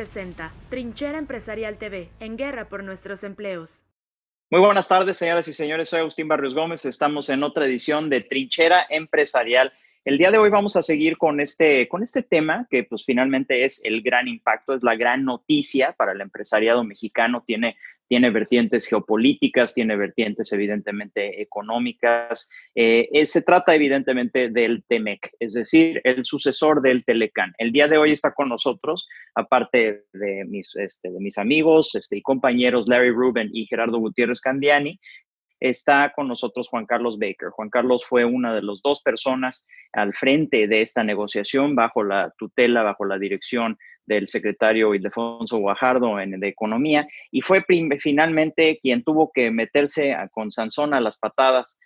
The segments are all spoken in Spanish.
presenta Trinchera Empresarial TV, en guerra por nuestros empleos. Muy buenas tardes, señoras y señores. Soy Agustín Barrios Gómez. Estamos en otra edición de Trinchera Empresarial. El día de hoy vamos a seguir con este tema que pues finalmente es el gran impacto, es la gran noticia para el empresariado mexicano. Tiene vertientes geopolíticas, tiene vertientes evidentemente económicas. Se trata evidentemente del TEMEC, es decir, el sucesor del Telecán. El día de hoy está con nosotros, aparte de mis amigos y compañeros Larry Rubin y Gerardo Gutiérrez Candiani, está con nosotros Juan Carlos Baker. Juan Carlos fue una de las dos personas al frente de esta negociación bajo la tutela, bajo la dirección del secretario Ildefonso Guajardo de Economía, y fue finalmente quien tuvo que meterse con Sansón a las patadas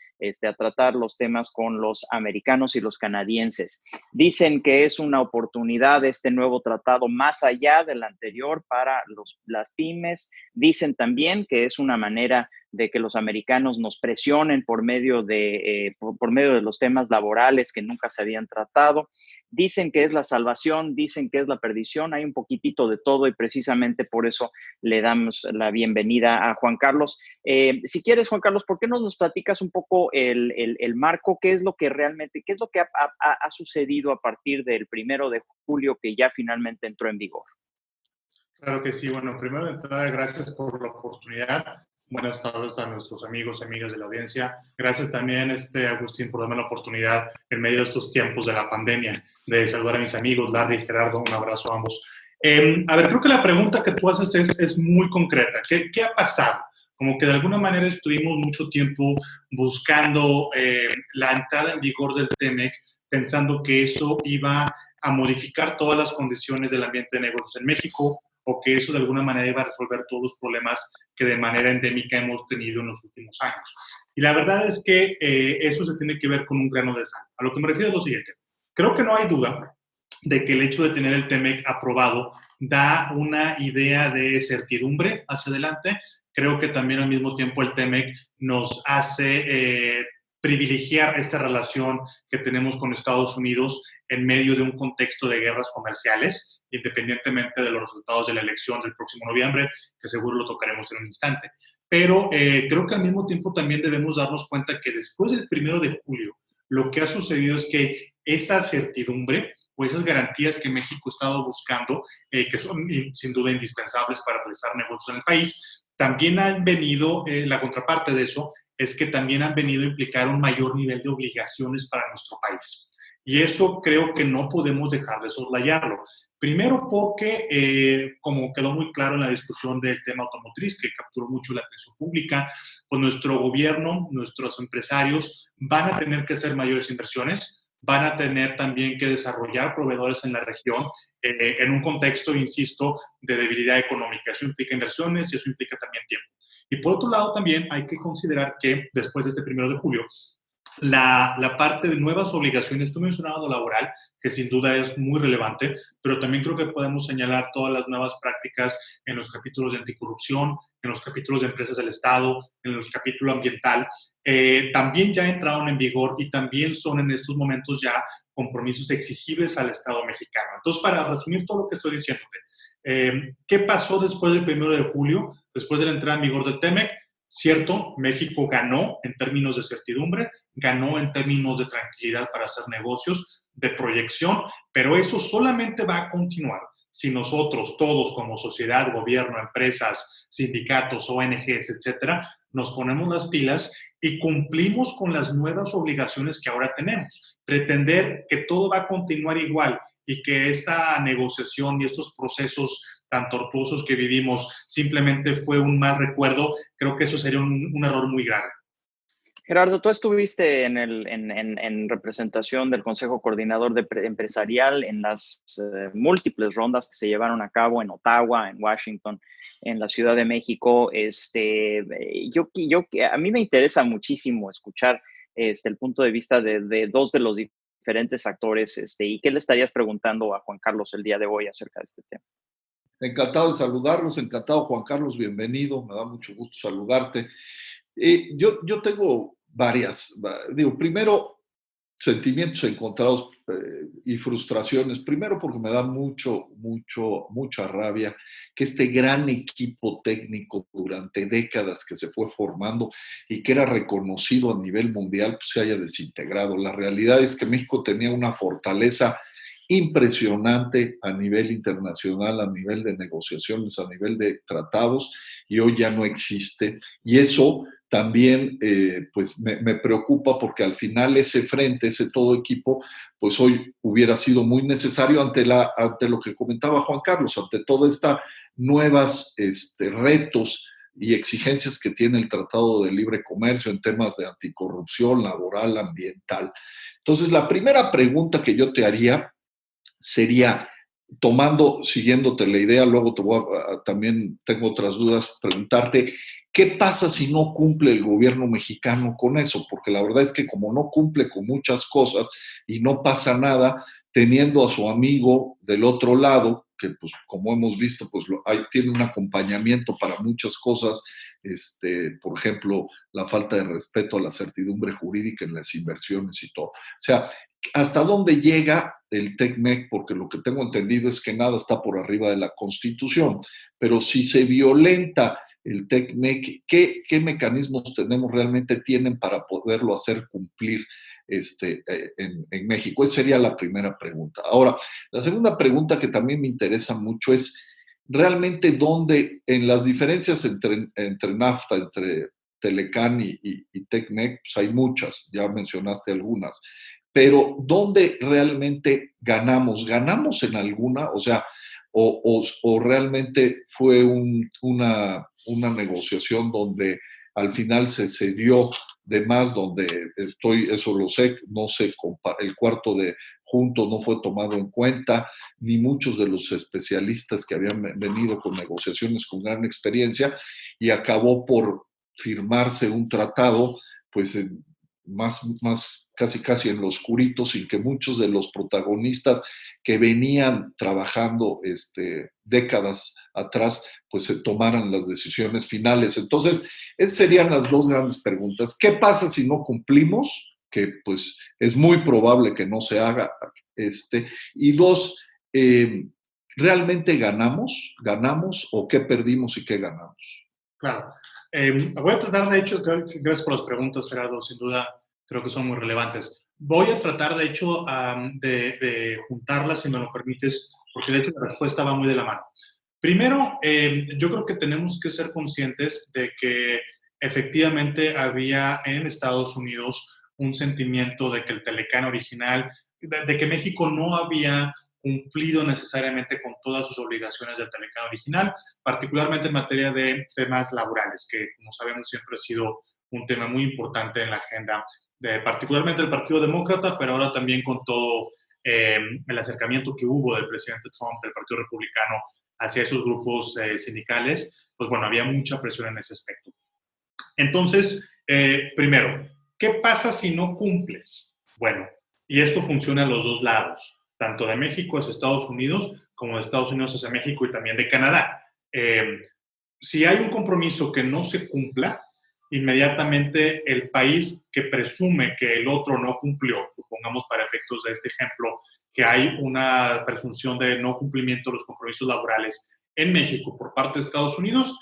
a tratar los temas con los americanos y los canadienses. Dicen que es una oportunidad este nuevo tratado más allá del anterior para las pymes. Dicen también que es una manera de que los americanos nos presionen por medio de los temas laborales que nunca se habían tratado. Dicen que es la salvación, dicen que es la perdición. Hay un poquitito de todo y precisamente por eso le damos la bienvenida a Juan Carlos. Si quieres, Juan Carlos, ¿por qué no nos platicas un poco el marco? ¿Qué es lo que realmente, qué es lo que ha sucedido a partir del 1 de julio que ya finalmente entró en vigor? Claro que sí. Bueno, primero de entrada, gracias por la oportunidad. Buenas tardes a nuestros amigos y amigas de la audiencia. Gracias también, Agustín, por darme la oportunidad en medio de estos tiempos de la pandemia de saludar a mis amigos, Larry y Gerardo. Un abrazo a ambos. A ver, creo que la pregunta que tú haces es muy concreta. ¿Qué ha pasado? Como que de alguna manera estuvimos mucho tiempo buscando la entrada en vigor del TEMEC, pensando que eso iba a modificar todas las condiciones del ambiente de negocios en México, o que eso de alguna manera iba a resolver todos los problemas que de manera endémica hemos tenido en los últimos años. Y la verdad es que eso se tiene que ver con un grano de sal. A lo que me refiero es lo siguiente. Creo que no hay duda de que el hecho de tener el TEMEC aprobado da una idea de certidumbre hacia adelante. Creo que también al mismo tiempo el TEMEC nos hace privilegiar esta relación que tenemos con Estados Unidos en medio de un contexto de guerras comerciales, independientemente de los resultados de la elección del próximo noviembre, que seguro lo tocaremos en un instante. Pero creo que al mismo tiempo también debemos darnos cuenta que después del 1 de julio, lo que ha sucedido es que esa certidumbre o esas garantías que México ha estado buscando, que son sin duda indispensables para realizar negocios en el país, también han venido, la contraparte de eso, es que también han venido a implicar un mayor nivel de obligaciones para nuestro país. Y eso creo que no podemos dejar de soslayarlo. Primero porque, como quedó muy claro en la discusión del tema automotriz, que capturó mucho la atención pública, pues nuestro gobierno, nuestros empresarios van a tener que hacer mayores inversiones, van a tener también que desarrollar proveedores en la región en un contexto, insisto, de debilidad económica. Eso implica inversiones y eso implica también tiempo. Y por otro lado, también hay que considerar que después de este 1 de julio, la parte de nuevas obligaciones, tú mencionabas lo laboral, que sin duda es muy relevante, pero también creo que podemos señalar todas las nuevas prácticas en los capítulos de anticorrupción, en los capítulos de empresas del Estado, en los capítulos ambiental, también ya entraron en vigor y también son en estos momentos ya compromisos exigibles al Estado mexicano. Entonces, para resumir todo lo que estoy diciéndote, ¿qué pasó después del 1 de julio, después de la entrada en vigor del TEMEC? Cierto, México ganó en términos de certidumbre, ganó en términos de tranquilidad para hacer negocios, de proyección, pero eso solamente va a continuar si nosotros todos como sociedad, gobierno, empresas, sindicatos, ONGs, etcétera, nos ponemos las pilas y cumplimos con las nuevas obligaciones que ahora tenemos. Pretender que todo va a continuar igual y que esta negociación y estos procesos tan tortuosos que vivimos simplemente fue un mal recuerdo, creo que eso sería un error muy grave. Gerardo, tú estuviste en representación del Consejo Coordinador Empresarial en las múltiples rondas que se llevaron a cabo en Ottawa, en Washington, en la Ciudad de México. A mí me interesa muchísimo escuchar el punto de vista de dos de los diferentes actores. ¿Y qué le estarías preguntando a Juan Carlos el día de hoy acerca de este tema? Encantado de saludarlos, encantado Juan Carlos, bienvenido, me da mucho gusto saludarte. Yo tengo varias. Primero, sentimientos encontrados y frustraciones. Primero porque me da mucha rabia que este gran equipo técnico durante décadas que se fue formando y que era reconocido a nivel mundial, pues se haya desintegrado. La realidad es que México tenía una fortaleza impresionante a nivel internacional, a nivel de negociaciones, a nivel de tratados, y hoy ya no existe. Y eso también pues me preocupa porque al final ese frente, ese todo equipo, pues hoy hubiera sido muy necesario ante lo que comentaba Juan Carlos, ante toda esta nuevas retos y exigencias que tiene el Tratado de Libre Comercio en temas de anticorrupción, laboral, ambiental. Entonces, la primera pregunta que yo te haría sería, siguiéndote la idea, luego también tengo otras dudas, preguntarte, ¿qué pasa si no cumple el gobierno mexicano con eso? Porque la verdad es que como no cumple con muchas cosas y no pasa nada, teniendo a su amigo del otro lado, que pues como hemos visto, pues tiene un acompañamiento para muchas cosas, por ejemplo, la falta de respeto a la certidumbre jurídica en las inversiones y todo. O sea, ¿hasta dónde llega el TECMEC? Porque lo que tengo entendido es que nada está por arriba de la Constitución, pero si se violenta el TECMEC, ¿qué mecanismos tienen para poderlo hacer cumplir en México? Esa sería la primera pregunta. Ahora, la segunda pregunta que también me interesa mucho es, ¿realmente dónde, en las diferencias entre NAFTA, entre Telecán y TECMEC, pues hay muchas, ya mencionaste algunas, pero ¿dónde realmente ganamos? ¿Ganamos en alguna? O sea, o realmente fue una negociación donde al final se cedió de más, donde eso lo sé, no sé, el cuarto de junto no fue tomado en cuenta, ni muchos de los especialistas que habían venido con negociaciones con gran experiencia, y acabó por firmarse un tratado, pues casi en lo oscurito, sin que muchos de los protagonistas que venían trabajando décadas atrás, pues se tomaran las decisiones finales. Entonces, esas serían las dos grandes preguntas. ¿Qué pasa si no cumplimos? Que pues es muy probable que no se haga. Y dos, ¿realmente ganamos o qué perdimos y qué ganamos? Claro. Voy a tratar, de hecho, gracias por las preguntas, Gerardo, sin duda creo que son muy relevantes. Voy a tratar, de hecho, de juntarlas, si me lo permites, porque de hecho la respuesta va muy de la mano. Primero, yo creo que tenemos que ser conscientes de que efectivamente había en Estados Unidos un sentimiento de que el Telecán original, de que México no había cumplido necesariamente con todas sus obligaciones del Telecán original, particularmente en materia de temas laborales, que como sabemos siempre ha sido un tema muy importante en la agenda particularmente del Partido Demócrata, pero ahora también con todo el acercamiento que hubo del presidente Trump, del Partido Republicano, hacia esos grupos sindicales, pues bueno, había mucha presión en ese aspecto. Entonces, primero, ¿qué pasa si no cumples? Bueno, y esto funciona en los dos lados, tanto de México hacia Estados Unidos, como de Estados Unidos hacia México y también de Canadá. Si hay un compromiso que no se cumpla, inmediatamente el país que presume que el otro no cumplió, supongamos para efectos de este ejemplo, que hay una presunción de no cumplimiento de los compromisos laborales en México por parte de Estados Unidos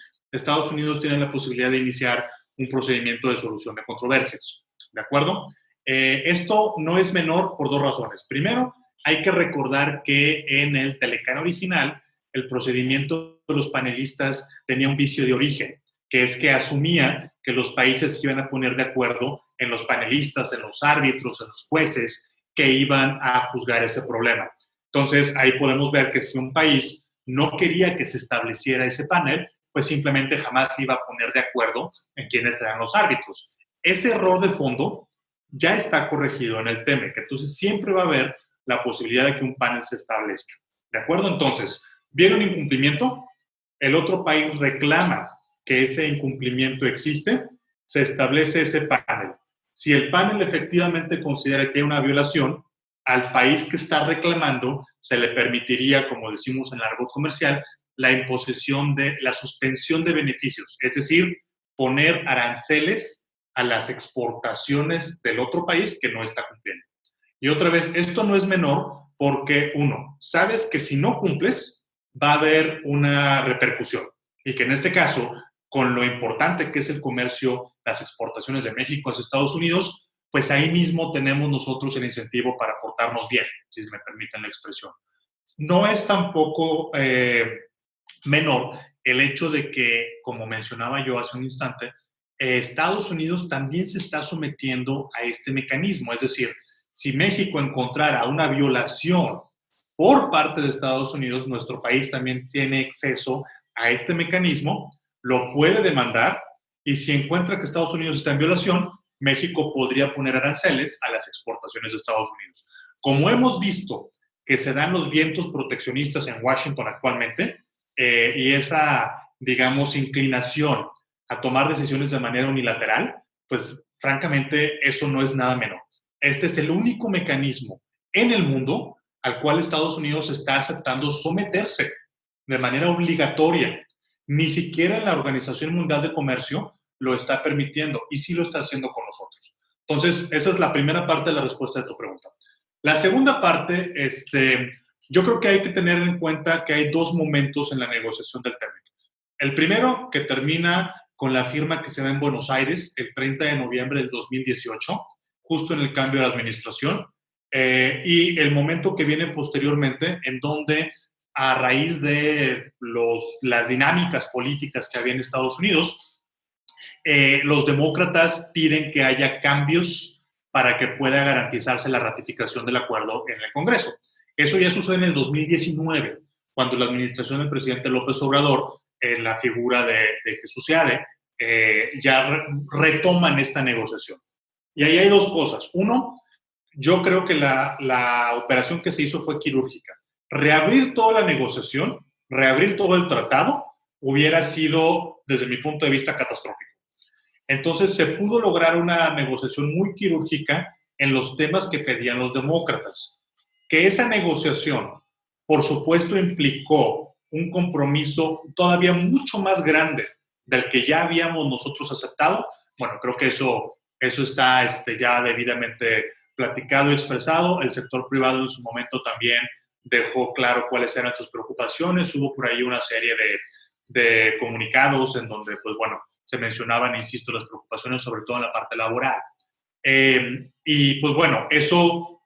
tiene la posibilidad de iniciar un procedimiento de solución de controversias. ¿De acuerdo? Esto no es menor por dos razones. Primero, hay que recordar que en el Telecán original, el procedimiento de los panelistas tenía un vicio de origen, que es que asumía que los países se iban a poner de acuerdo en los panelistas, en los árbitros, en los jueces que iban a juzgar ese problema. Entonces, ahí podemos ver que si un país no quería que se estableciera ese panel, pues simplemente jamás se iba a poner de acuerdo en quiénes eran los árbitros. Ese error de fondo ya está corregido en el TEMEC, entonces siempre va a haber la posibilidad de que un panel se establezca. ¿De acuerdo? Entonces, viene un incumplimiento, el otro país reclama que ese incumplimiento existe, se establece ese panel. Si el panel efectivamente considera que hay una violación, al país que está reclamando se le permitiría, como decimos en el argot comercial, la suspensión de beneficios, es decir, poner aranceles a las exportaciones del otro país que no está cumpliendo. Y otra vez, esto no es menor porque, uno, sabes que si no cumples, va a haber una repercusión. Y que en este caso, con lo importante que es el comercio, las exportaciones de México a Estados Unidos, pues ahí mismo tenemos nosotros el incentivo para portarnos bien, si me permiten la expresión. No es tampoco menor el hecho de que, como mencionaba yo hace un instante, Estados Unidos también se está sometiendo a este mecanismo. Es decir, si México encontrara una violación por parte de Estados Unidos, nuestro país también tiene acceso a este mecanismo, lo puede demandar y si encuentra que Estados Unidos está en violación, México podría poner aranceles a las exportaciones de Estados Unidos. Como hemos visto que se dan los vientos proteccionistas en Washington actualmente y esa, digamos, inclinación a tomar decisiones de manera unilateral, pues francamente eso no es nada menor. Este es el único mecanismo en el mundo al cual Estados Unidos está aceptando someterse de manera obligatoria. Ni siquiera en la Organización Mundial de Comercio lo está permitiendo y sí lo está haciendo con nosotros. Entonces, esa es la primera parte de la respuesta de tu pregunta. La segunda parte, yo creo que hay que tener en cuenta que hay dos momentos en la negociación del TEMEC. El primero, que termina con la firma que se da en Buenos Aires el 30 de noviembre del 2018, justo en el cambio de la administración, y el momento que viene posteriormente, en donde a raíz de las dinámicas políticas que había en Estados Unidos, los demócratas piden que haya cambios para que pueda garantizarse la ratificación del acuerdo en el Congreso. Eso ya sucede en el 2019, cuando la administración del presidente López Obrador, en la figura de Jesús Seade, ya retoman esta negociación. Y ahí hay dos cosas. Uno, yo creo que la operación que se hizo fue quirúrgica. Reabrir toda la negociación, reabrir todo el tratado, hubiera sido, desde mi punto de vista, catastrófico. Entonces se pudo lograr una negociación muy quirúrgica en los temas que pedían los demócratas. Que esa negociación, por supuesto, implicó un compromiso todavía mucho más grande del que ya habíamos nosotros aceptado. Bueno, creo que eso está ya debidamente platicado y expresado. El sector privado en su momento también dejó claro cuáles eran sus preocupaciones. Hubo por ahí una serie de comunicados en donde, pues bueno, se mencionaban, insisto, las preocupaciones, sobre todo en la parte laboral. Y pues bueno, eso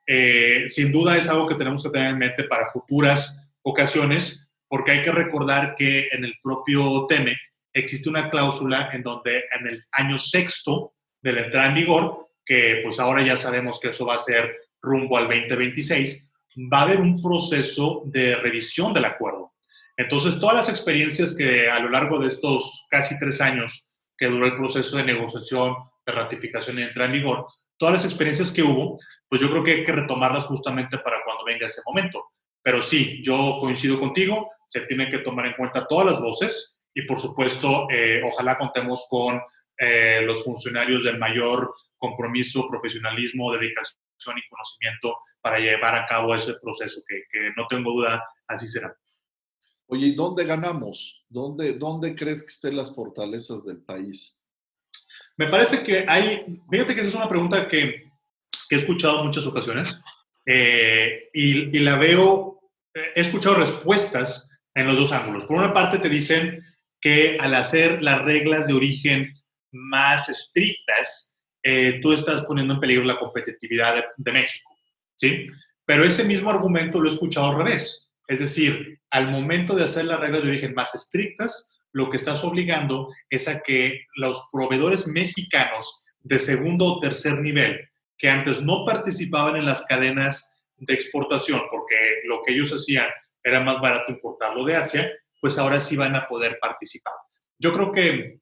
sin duda es algo que tenemos que tener en mente para futuras ocasiones, porque hay que recordar que en el propio TEMEC existe una cláusula en donde en el año sexto de la entrada en vigor, que pues ahora ya sabemos que eso va a ser rumbo al 2026, va a haber un proceso de revisión del acuerdo. Entonces, todas las experiencias que a lo largo de estos casi 3 años que duró el proceso de negociación, de ratificación y de entrada en vigor, todas las experiencias que hubo, pues yo creo que hay que retomarlas justamente para cuando venga ese momento. Pero sí, yo coincido contigo, se tienen que tomar en cuenta todas las voces y, por supuesto, ojalá contemos con los funcionarios del mayor compromiso, profesionalismo, dedicación y conocimiento para llevar a cabo ese proceso, que no tengo duda, así será. Oye, ¿y dónde ganamos? ¿Dónde crees que estén las fortalezas del país? Me parece que fíjate que esa es una pregunta que he escuchado en muchas ocasiones y la veo, he escuchado respuestas en los dos ángulos. Por una parte te dicen que al hacer las reglas de origen más estrictas, tú estás poniendo en peligro la competitividad de México, ¿sí? Pero ese mismo argumento lo he escuchado al revés. Es decir, al momento de hacer las reglas de origen más estrictas, lo que estás obligando es a que los proveedores mexicanos de segundo o tercer nivel, que antes no participaban en las cadenas de exportación porque lo que ellos hacían era más barato importarlo de Asia, pues ahora sí van a poder participar. Yo creo que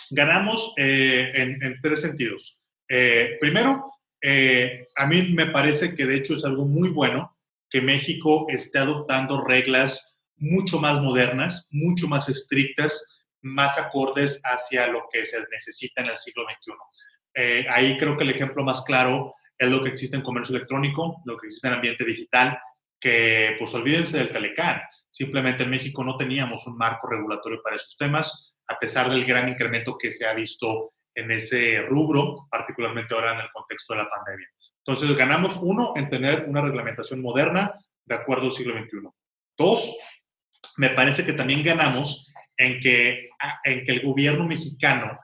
ganamos en 3 sentidos. Primero, a mí me parece que de hecho es algo muy bueno que México esté adoptando reglas mucho más modernas, mucho más estrictas, más acordes hacia lo que se necesita en el siglo XXI. Ahí creo que el ejemplo más claro es lo que existe en comercio electrónico, lo que existe en ambiente digital, que pues olvídense del Telecán. Simplemente en México no teníamos un marco regulatorio para esos temas, a pesar del gran incremento que se ha visto en ese rubro, particularmente ahora en el contexto de la pandemia. Entonces, ganamos, uno, en tener una reglamentación moderna de acuerdo al siglo XXI. Dos, me parece que también ganamos en que el gobierno mexicano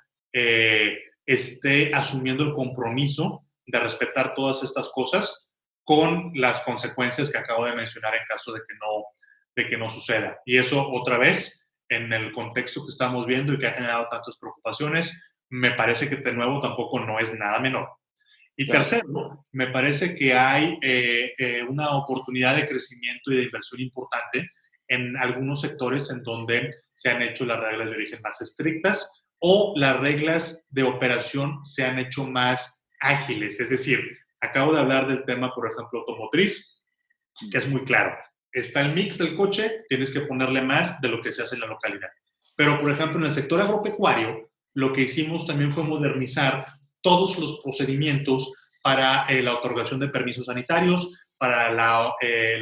esté asumiendo el compromiso de respetar todas estas cosas con las consecuencias que acabo de mencionar en caso de que no suceda. Y eso, otra vez, en el contexto que estamos viendo y que ha generado tantas preocupaciones, me parece que de nuevo tampoco no es nada menor. Y Claro. tercero, me parece que hay una oportunidad de crecimiento y de inversión importante en algunos sectores en donde se han hecho las reglas de origen más estrictas o las reglas de operación se han hecho más ágiles. Es decir, acabo de hablar del tema, por ejemplo, automotriz, que es muy claro. Está el mix del coche, tienes que ponerle más de lo que se hace en la localidad. Pero, por ejemplo, en el sector agropecuario, lo que hicimos también fue modernizar todos los procedimientos para la otorgación de permisos sanitarios, para la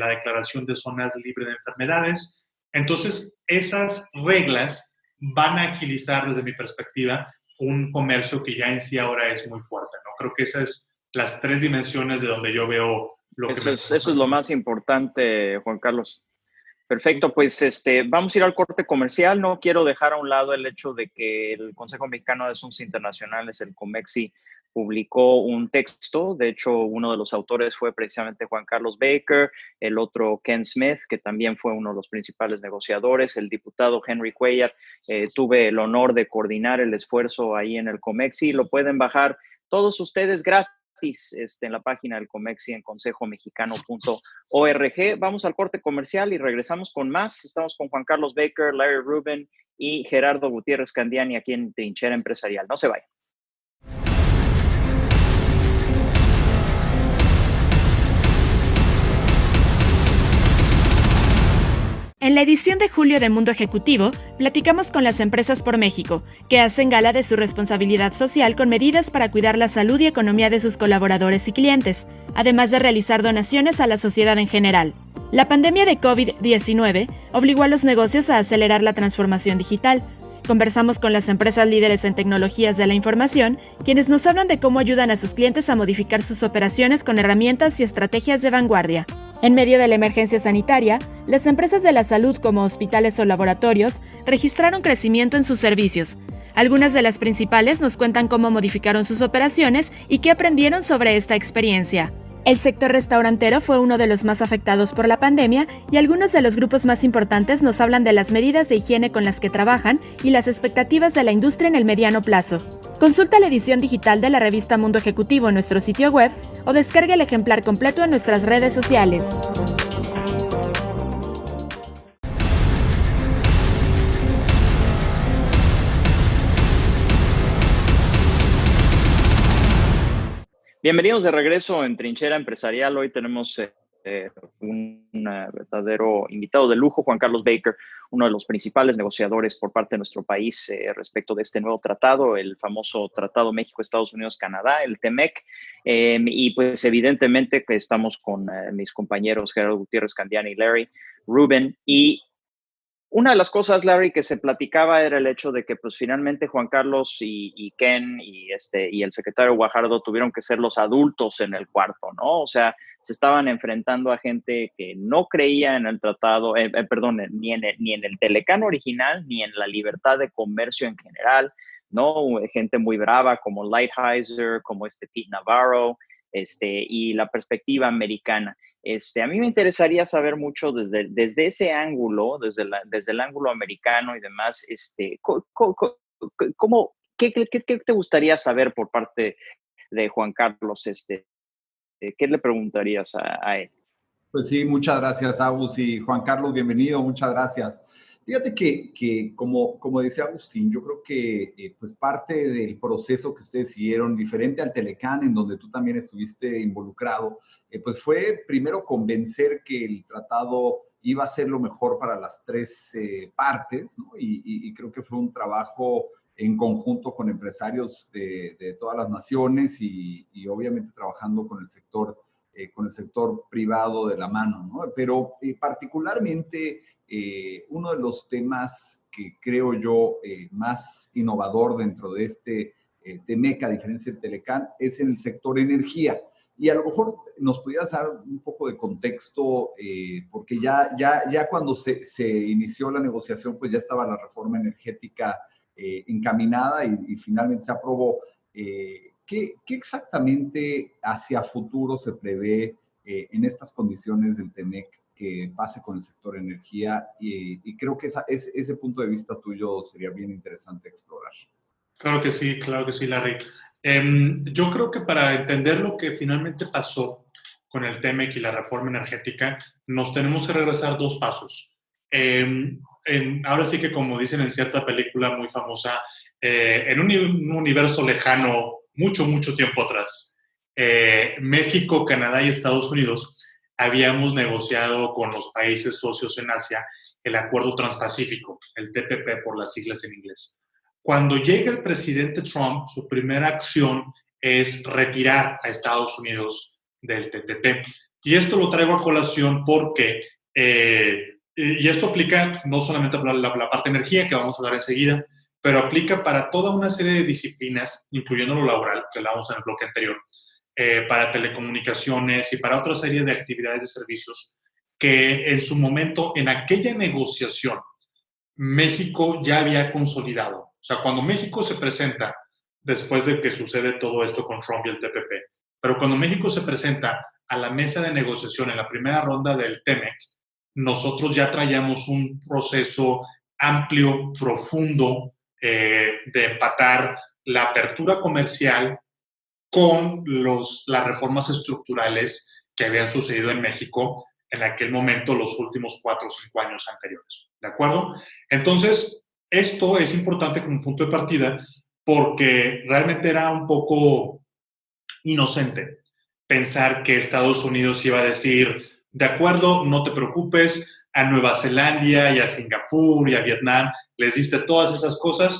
declaración de zonas libres de enfermedades. Entonces, esas reglas van a agilizar, desde mi perspectiva, un comercio que ya en sí ahora es muy fuerte, ¿no? Creo que esas son las tres dimensiones de donde yo veo lo que... Eso es lo más importante, Juan Carlos. Perfecto, pues vamos a ir al corte comercial. No quiero dejar a un lado el hecho de que el Consejo Mexicano de Asuntos Internacionales, el COMEXI, publicó un texto. De hecho, uno de los autores fue precisamente Juan Carlos Baker, el otro Ken Smith, que también fue uno de los principales negociadores, el diputado Henry Cuellar. Tuve el honor de coordinar el esfuerzo ahí en el COMEXI. Lo pueden bajar todos ustedes gratis en la página del COMEXI en consejomexicano.org. Vamos al corte comercial y regresamos con más. Estamos con Juan Carlos Baker, Larry Rubin y Gerardo Gutiérrez Candiani aquí en Trinchera Empresarial. No se vayan. En la edición de julio de Mundo Ejecutivo, platicamos con las empresas por México, que hacen gala de su responsabilidad social con medidas para cuidar la salud y economía de sus colaboradores y clientes, además de realizar donaciones a la sociedad en general. La pandemia de COVID-19 obligó a los negocios a acelerar la transformación digital. Conversamos con las empresas líderes en tecnologías de la información, quienes nos hablan de cómo ayudan a sus clientes a modificar sus operaciones con herramientas y estrategias de vanguardia. En medio de la emergencia sanitaria, las empresas de la salud como hospitales o laboratorios registraron crecimiento en sus servicios. Algunas de las principales nos cuentan cómo modificaron sus operaciones y qué aprendieron sobre esta experiencia. El sector restaurantero fue uno de los más afectados por la pandemia y algunos de los grupos más importantes nos hablan de las medidas de higiene con las que trabajan y las expectativas de la industria en el mediano plazo. Consulta la edición digital de la revista Mundo Ejecutivo en nuestro sitio web o descarga el ejemplar completo en nuestras redes sociales. Bienvenidos de regreso en Trinchera Empresarial. Hoy tenemos un verdadero invitado de lujo, Juan Carlos Baker, uno de los principales negociadores por parte de nuestro país respecto de este nuevo tratado, el famoso Tratado México, Estados Unidos, Canadá, el TEMEC. Y pues evidentemente que estamos con mis compañeros Gerardo Gutiérrez Candiani y Larry Rubin. Y una de las cosas, Larry, que se platicaba era el hecho de que pues finalmente Juan Carlos y Ken y el secretario Guajardo tuvieron que ser los adultos en el cuarto, ¿no? O sea, se estaban enfrentando a gente que no creía en el tratado, ni en el Telecán original, ni en la libertad de comercio en general, ¿no? Gente muy brava como Lighthizer, como Pete Navarro, y la perspectiva americana. A mí me interesaría saber mucho desde ese ángulo, desde el ángulo americano y demás, ¿qué te gustaría saber por parte de Juan Carlos? ¿Qué le preguntarías a él? Pues sí, muchas gracias, Agus, y Juan Carlos, bienvenido, muchas gracias. Fíjate que como decía Agustín, yo creo que pues parte del proceso que ustedes siguieron, diferente al Telecán, en donde tú también estuviste involucrado, pues fue primero convencer que el tratado iba a ser lo mejor para las tres partes, ¿no? Y creo que fue un trabajo en conjunto con empresarios de todas las naciones y obviamente trabajando con el sector privado de la mano, ¿no? Pero particularmente uno de los temas que creo yo más innovador dentro de este TEMEC, a diferencia del Telecán, es en el sector energía. Y a lo mejor nos pudieras dar un poco de contexto, porque ya cuando se inició la negociación, pues ya estaba la reforma energética encaminada y finalmente se aprobó. ¿Qué exactamente hacia futuro se prevé en estas condiciones del TEMEC que pase con el sector energía? Y creo que ese punto de vista tuyo sería bien interesante explorar. Claro que sí, Larry. Yo creo que para entender lo que finalmente pasó con el TEMEC y la reforma energética, nos tenemos que regresar 2 pasos. Ahora sí que, como dicen en cierta película muy famosa, en un universo lejano, mucho tiempo atrás, México, Canadá y Estados Unidos habíamos negociado con los países socios en Asia el Acuerdo Transpacífico, el TPP por las siglas en inglés. Cuando llega el presidente Trump, su primera acción es retirar a Estados Unidos del TPP. Y esto lo traigo a colación porque, y esto aplica no solamente para la parte de energía, que vamos a hablar enseguida, pero aplica para toda una serie de disciplinas, incluyendo lo laboral, que hablábamos en el bloque anterior, para telecomunicaciones y para otra serie de actividades de servicios, que en su momento, en aquella negociación, México ya había consolidado. O sea, cuando México se presenta, después de que sucede todo esto con Trump y el TPP, pero cuando México se presenta a la mesa de negociación en la primera ronda del TEMEC, nosotros ya traíamos un proceso amplio, profundo, de empatar la apertura comercial con las reformas estructurales que habían sucedido en México en aquel momento, los últimos 4 o 5 años anteriores. ¿De acuerdo? Entonces, esto es importante como punto de partida porque realmente era un poco inocente pensar que Estados Unidos iba a decir, de acuerdo, no te preocupes, a Nueva Zelanda y a Singapur y a Vietnam les diste todas esas cosas,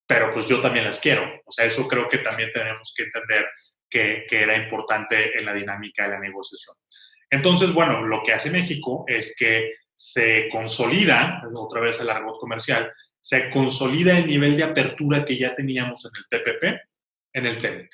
pero pues yo también las quiero. O sea, eso creo que también tenemos que entender que era importante en la dinámica de la negociación. Entonces, bueno, lo que hace México es que se consolida, otra vez el argot comercial, se consolida el nivel de apertura que ya teníamos en el TPP, en el TEMEC.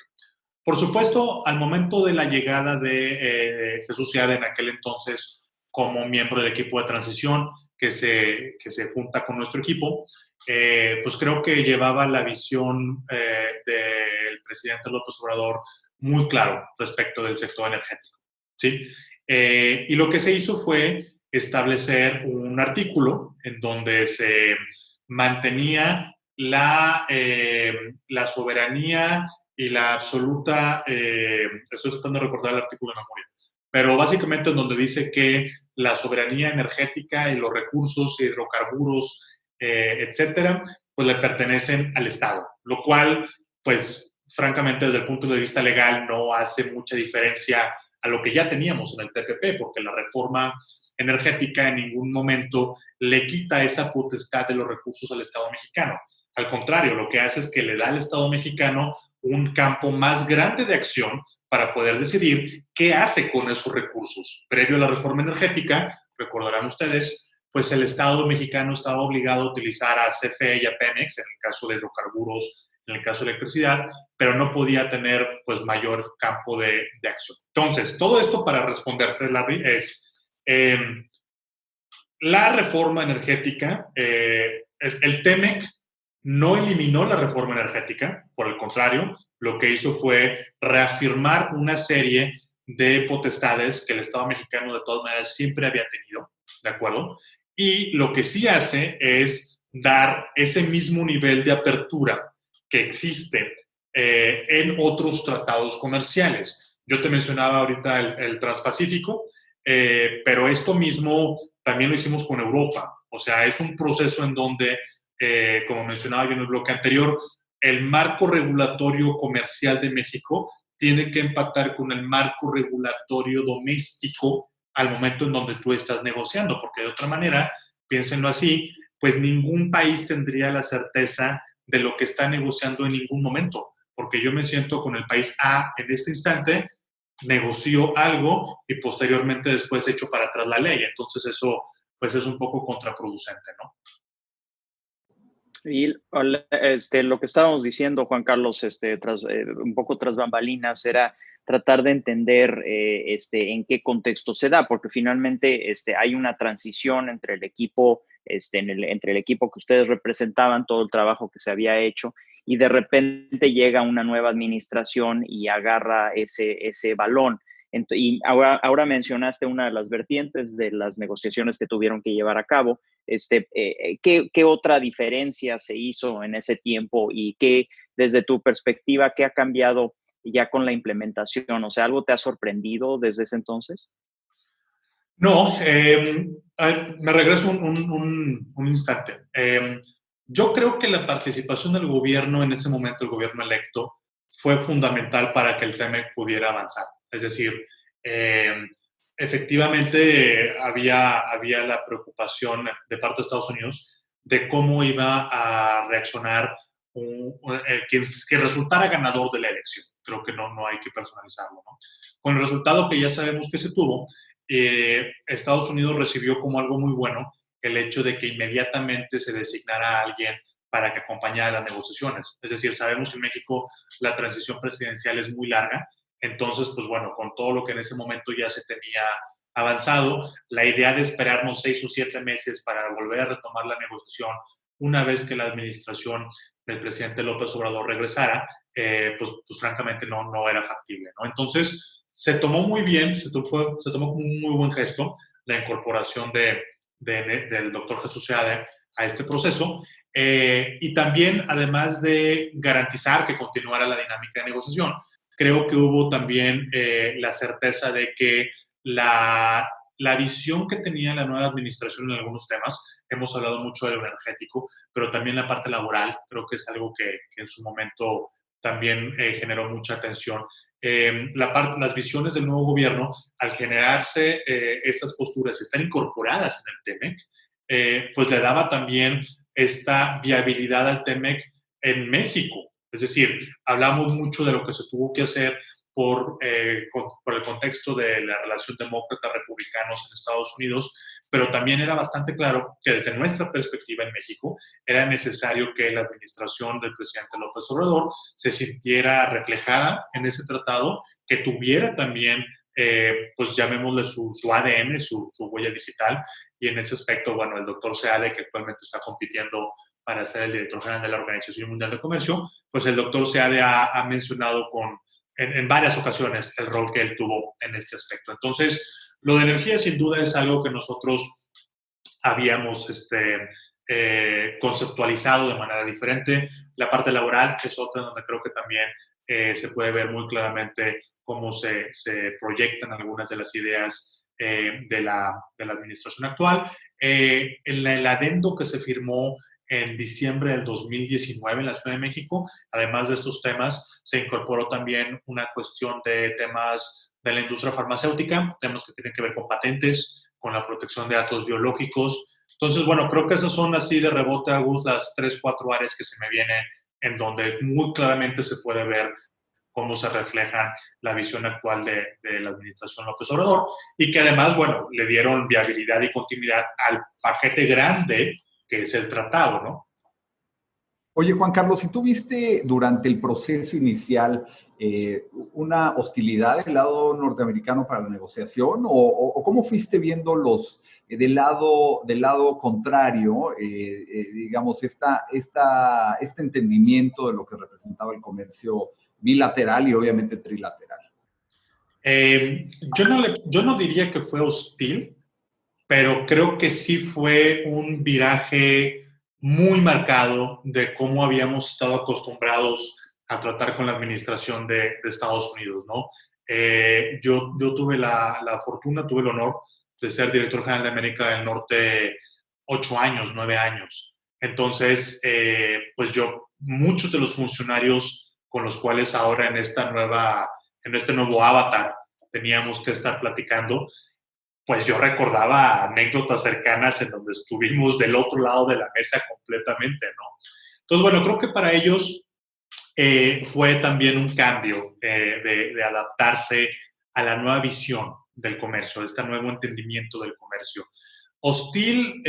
Por supuesto, al momento de la llegada de Jesús Seade en aquel entonces como miembro del equipo de transición que se junta con nuestro equipo, pues creo que llevaba la visión del presidente López Obrador muy claro respecto del sector energético, ¿sí? Y lo que se hizo fue establecer un artículo en donde se mantenía la soberanía y la absoluta, estoy tratando de recordar el artículo de memoria, pero básicamente en donde dice que la soberanía energética y los recursos, hidrocarburos, etcétera, pues le pertenecen al Estado, lo cual, pues, francamente, desde el punto de vista legal no hace mucha diferencia a lo que ya teníamos en el TPP, porque la reforma energética en ningún momento le quita esa potestad de los recursos al Estado mexicano. Al contrario, lo que hace es que le da al Estado mexicano un campo más grande de acción para poder decidir qué hace con esos recursos. Previo a la reforma energética, recordarán ustedes, pues el Estado mexicano estaba obligado a utilizar a CFE y a Pemex, en el caso de hidrocarburos, en el caso de electricidad, pero no podía tener pues mayor campo de acción. Entonces, todo esto para responderte, Larry, es la reforma energética, el TEMEC no eliminó la reforma energética, por el contrario, lo que hizo fue reafirmar una serie de potestades que el Estado mexicano de todas maneras siempre había tenido, ¿de acuerdo? Y lo que sí hace es dar ese mismo nivel de apertura que existe en otros tratados comerciales. Yo te mencionaba ahorita el Transpacífico, pero esto mismo también lo hicimos con Europa. O sea, es un proceso en donde, como mencionaba yo en el bloque anterior, el marco regulatorio comercial de México tiene que empatar con el marco regulatorio doméstico al momento en donde tú estás negociando, porque de otra manera, piénsenlo así, pues ningún país tendría la certeza de lo que está negociando en ningún momento, porque yo me siento con el país A en este instante, negoció algo y posteriormente después echo para atrás la ley. Entonces eso pues es un poco contraproducente, ¿no? Y lo que estábamos diciendo, Juan Carlos, un poco tras bambalinas, era tratar de entender en qué contexto se da, porque finalmente hay una transición entre el equipo, entre el equipo que ustedes representaban, todo el trabajo que se había hecho, y de repente llega una nueva administración y agarra ese balón. Y ahora mencionaste una de las vertientes de las negociaciones que tuvieron que llevar a cabo. ¿Qué otra diferencia se hizo en ese tiempo y desde tu perspectiva, qué ha cambiado ya con la implementación? O sea, ¿algo te ha sorprendido desde ese entonces? No, me regreso un instante. Yo creo que la participación del gobierno en ese momento, el gobierno electo, fue fundamental para que el TEMEC pudiera avanzar. Es decir, eh, efectivamente había la preocupación de parte de Estados Unidos de cómo iba a reaccionar quien resultara ganador de la elección. Creo que no hay que personalizarlo, ¿no? Con el resultado que ya sabemos que se tuvo, Estados Unidos recibió como algo muy bueno el hecho de que inmediatamente se designara a alguien para que acompañara las negociaciones. Es decir, sabemos que en México la transición presidencial es muy larga, entonces, pues bueno, con todo lo que en ese momento ya se tenía avanzado, la idea de esperarnos 6 o 7 meses para volver a retomar la negociación una vez que la administración del presidente López Obrador regresara, pues francamente no era factible, ¿no? Entonces, se tomó muy bien, se tomó como un muy buen gesto la incorporación del doctor Jesús Seade a este proceso, y también, además de garantizar que continuara la dinámica de negociación, creo que hubo también la certeza de que la visión que tenía la nueva administración en algunos temas, hemos hablado mucho del energético, pero también la parte laboral, creo que es algo que en su momento también generó mucha atención. Las visiones del nuevo gobierno, al generarse estas posturas, están incorporadas en el TEMEC, pues le daba también esta viabilidad al TEMEC en México. Es decir, hablamos mucho de lo que se tuvo que hacer por el contexto de la relación demócrata-republicanos en Estados Unidos, pero también era bastante claro que desde nuestra perspectiva en México era necesario que la administración del presidente López Obrador se sintiera reflejada en ese tratado, que tuviera también, pues llamémosle su ADN, su huella digital, y en ese aspecto, bueno, el doctor Seade, que actualmente está compitiendo para ser el director general de la Organización Mundial de Comercio, pues el doctor Seade ha mencionado en varias ocasiones el rol que él tuvo en este aspecto. Entonces, lo de energía sin duda es algo que nosotros habíamos conceptualizado de manera diferente. La parte laboral es otra donde creo que también se puede ver muy claramente cómo se proyectan algunas de las ideas de la administración actual. El adendo que se firmó en diciembre del 2019 en la Ciudad de México, además de estos temas, se incorporó también una cuestión de temas de la industria farmacéutica, temas que tienen que ver con patentes, con la protección de datos biológicos. Entonces, bueno, creo que esas son así de rebote, Agus, las 3, 4 áreas que se me vienen en donde muy claramente se puede ver cómo se refleja la visión actual de la administración López Obrador y que además, bueno, le dieron viabilidad y continuidad al paquete grande que es el tratado, ¿no? Oye, Juan Carlos, ¿si tú viste durante el proceso inicial una hostilidad del lado norteamericano para la negociación o cómo fuiste viendo del lado contrario, digamos, este entendimiento de lo que representaba el comercio bilateral y obviamente trilateral? Yo no diría que fue hostil, pero creo que sí fue un viraje muy marcado de cómo habíamos estado acostumbrados a tratar con la administración de Estados Unidos, ¿no? Yo tuve la fortuna, tuve el honor de ser director general de América del Norte 8 años, 9 años. Entonces, pues muchos de los funcionarios con los cuales ahora en este nuevo avatar teníamos que estar platicando, pues yo recordaba anécdotas cercanas en donde estuvimos del otro lado de la mesa completamente, ¿no? Entonces, bueno, creo que para ellos fue también un cambio de adaptarse a la nueva visión del comercio, a este nuevo entendimiento del comercio. Hostil,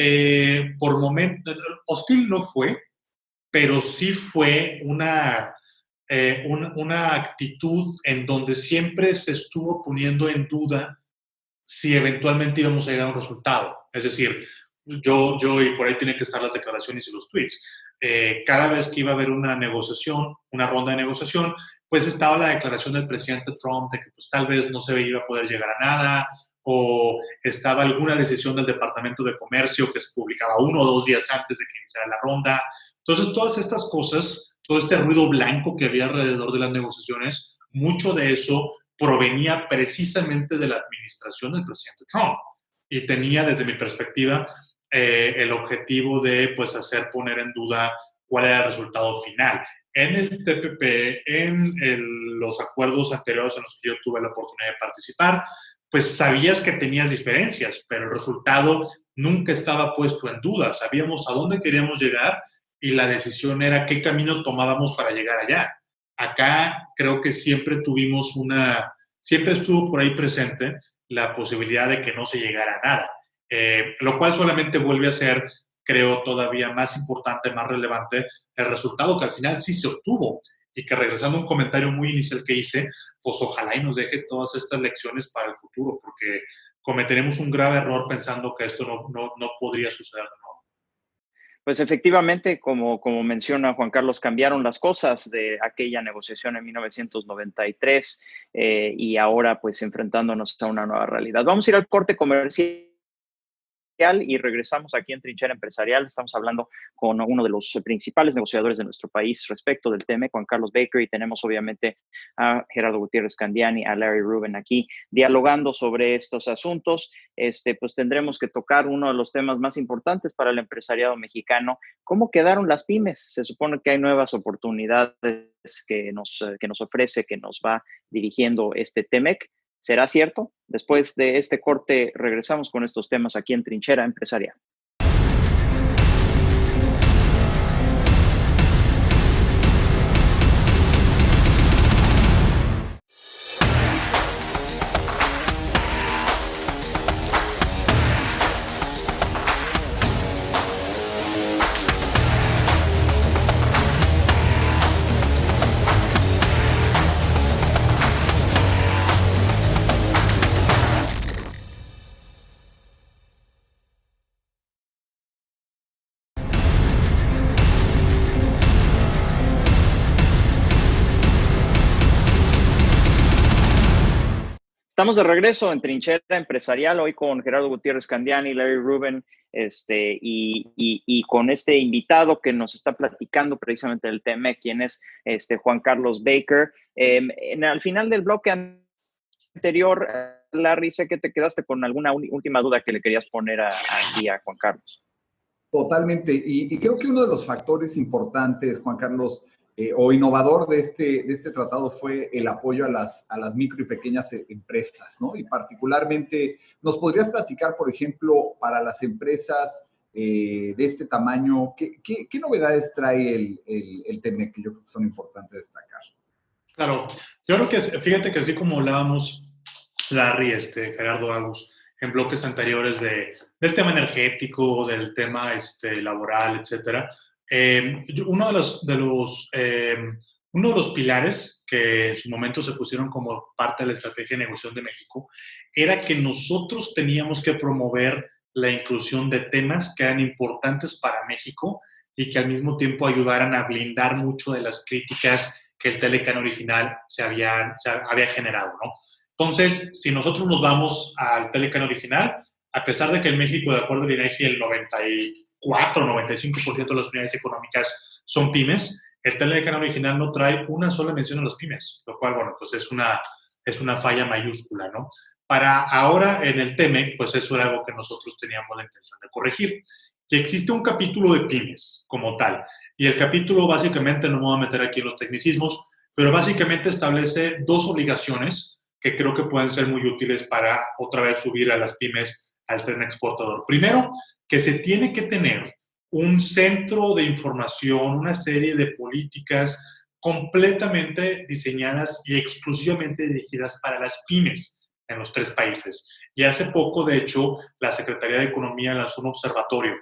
hostil no fue, pero sí fue una actitud en donde siempre se estuvo poniendo en duda si eventualmente íbamos a llegar a un resultado. Es decir, yo y por ahí tienen que estar las declaraciones y los tweets. Cada vez que iba a haber una negociación, una ronda de negociación, pues estaba la declaración del presidente Trump de que pues tal vez no se iba a poder llegar a nada, o estaba alguna decisión del Departamento de Comercio que se publicaba 1 o 2 días antes de que iniciara la ronda. Entonces, todas estas cosas, todo este ruido blanco que había alrededor de las negociaciones, mucho de eso provenía precisamente de la administración del presidente Trump y tenía, desde mi perspectiva, el objetivo de pues, hacer poner en duda cuál era el resultado final. En el TPP, los acuerdos anteriores en los que yo tuve la oportunidad de participar, pues sabías que tenías diferencias, pero el resultado nunca estaba puesto en duda. Sabíamos a dónde queríamos llegar y la decisión era qué camino tomábamos para llegar allá. Acá creo que siempre siempre estuvo por ahí presente la posibilidad de que no se llegara a nada, lo cual solamente vuelve a ser, creo, todavía más importante, más relevante, el resultado que al final sí se obtuvo y que, regresando a un comentario muy inicial que hice, pues ojalá y nos deje todas estas lecciones para el futuro, porque cometeremos un grave error pensando que esto no podría suceder de nuevo. Pues efectivamente, como menciona Juan Carlos, cambiaron las cosas de aquella negociación en 1993 y ahora pues enfrentándonos a una nueva realidad. Vamos a ir al corte comercial y regresamos aquí en Trinchera Empresarial. Estamos hablando con uno de los principales negociadores de nuestro país respecto del tema, Juan Carlos Baker, y tenemos obviamente a Gerardo Gutiérrez Candiani, a Larry Rubin aquí dialogando sobre estos asuntos. Pues tendremos que tocar uno de los temas más importantes para el empresariado mexicano. ¿Cómo quedaron las pymes? Se supone que hay nuevas oportunidades que nos ofrece, que nos va dirigiendo este TEMEC. ¿Será cierto? Después de este corte regresamos con estos temas aquí en Trinchera Empresarial. Estamos de regreso en Trinchera Empresarial, hoy con Gerardo Gutiérrez Candiani, Larry Rubin, y con este invitado que nos está platicando precisamente del tema, quien es Juan Carlos Baker. Al final del bloque anterior, Larry, sé que te quedaste con alguna última duda que le querías poner aquí a Juan Carlos. Totalmente, y creo que uno de los factores importantes, Juan Carlos, o innovador de este tratado fue el apoyo a las micro y pequeñas empresas, ¿no? Y particularmente, ¿nos podrías platicar, por ejemplo, para las empresas de este tamaño, qué novedades trae el TEMEC, que yo creo que son importantes destacar? Claro, yo creo que, fíjate que así como hablábamos, Larry, Gerardo, Agus, en bloques anteriores del tema energético, del tema laboral, etcétera, uno de los pilares que en su momento se pusieron como parte de la estrategia de negociación de México era que nosotros teníamos que promover la inclusión de temas que eran importantes para México y que al mismo tiempo ayudaran a blindar mucho de las críticas que el Telecán original se había generado, ¿no? Entonces, si nosotros nos vamos al Telecán original, a pesar de que en México, de acuerdo al INEGI, el 94-95% de las unidades económicas son pymes, el Telecán original no trae una sola mención a las pymes, lo cual, bueno, pues es una falla mayúscula, ¿no? Para ahora, en el TEMEC, pues eso era algo que nosotros teníamos la intención de corregir. Que existe un capítulo de pymes como tal, y el capítulo básicamente, no me voy a meter aquí en los tecnicismos, pero básicamente establece 2 obligaciones que creo que pueden ser muy útiles para otra vez subir a las pymes al tren exportador. Primero, que se tiene que tener un centro de información, una serie de políticas completamente diseñadas y exclusivamente dirigidas para las pymes en los 3 países. Y hace poco, de hecho, la Secretaría de Economía lanzó un observatorio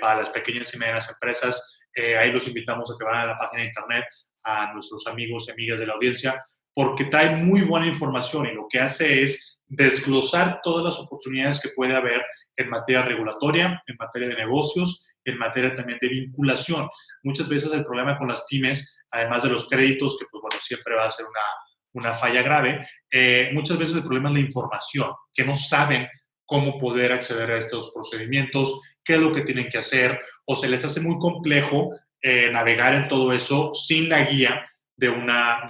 para las pequeñas y medianas empresas Ahí los invitamos a que vayan a la página de internet, a nuestros amigos y amigas de la audiencia, porque trae muy buena información y lo que hace es desglosar todas las oportunidades que puede haber en materia regulatoria, en materia de negocios, en materia también de vinculación. Muchas veces el problema con las pymes, además de los créditos, que pues bueno, siempre va a ser una falla grave, muchas veces el problema es la información, que no saben cómo poder acceder a estos procedimientos, qué es lo que tienen que hacer, o se les hace muy complejo navegar en todo eso sin la guía de una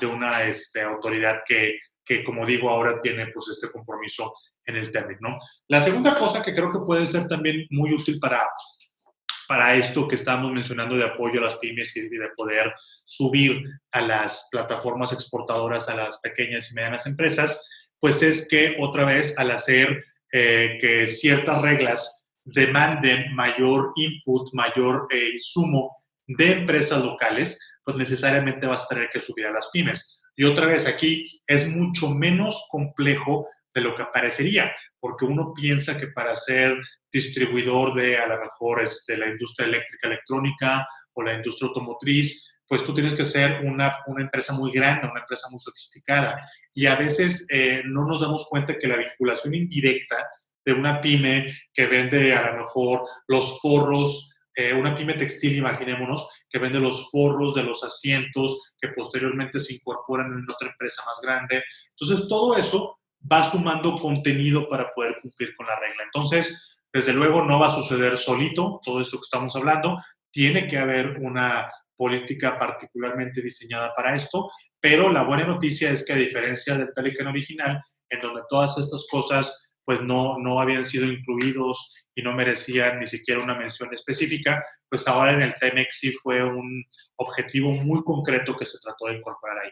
autoridad que, como digo, ahora tiene pues este compromiso en el TEMEC, ¿no? La segunda cosa que creo que puede ser también muy útil para esto que estamos mencionando de apoyo a las pymes y de poder subir a las plataformas exportadoras a las pequeñas y medianas empresas, pues es que otra vez al hacer que ciertas reglas demanden mayor input, mayor insumo de empresas locales, pues necesariamente vas a tener que subir a las pymes. Y otra vez aquí es mucho menos complejo de lo que parecería, porque uno piensa que para ser distribuidor de a lo mejor la industria eléctrica, electrónica o la industria automotriz, pues tú tienes que ser una empresa muy grande, una empresa muy sofisticada. Y a veces no nos damos cuenta que la vinculación indirecta de una pyme que vende a lo mejor los forros, una pyme textil, imaginémonos, que vende los forros de los asientos que posteriormente se incorporan en otra empresa más grande. Entonces, todo eso va sumando contenido para poder cumplir con la regla. Entonces, desde luego no va a suceder solito todo esto que estamos hablando. Tiene que haber una política particularmente diseñada para esto, pero la buena noticia es que a diferencia del Telecan original, en donde todas estas cosas pues no habían sido incluidos y no merecían ni siquiera una mención específica, pues ahora en el TEMEC sí fue un objetivo muy concreto que se trató de incorporar ahí.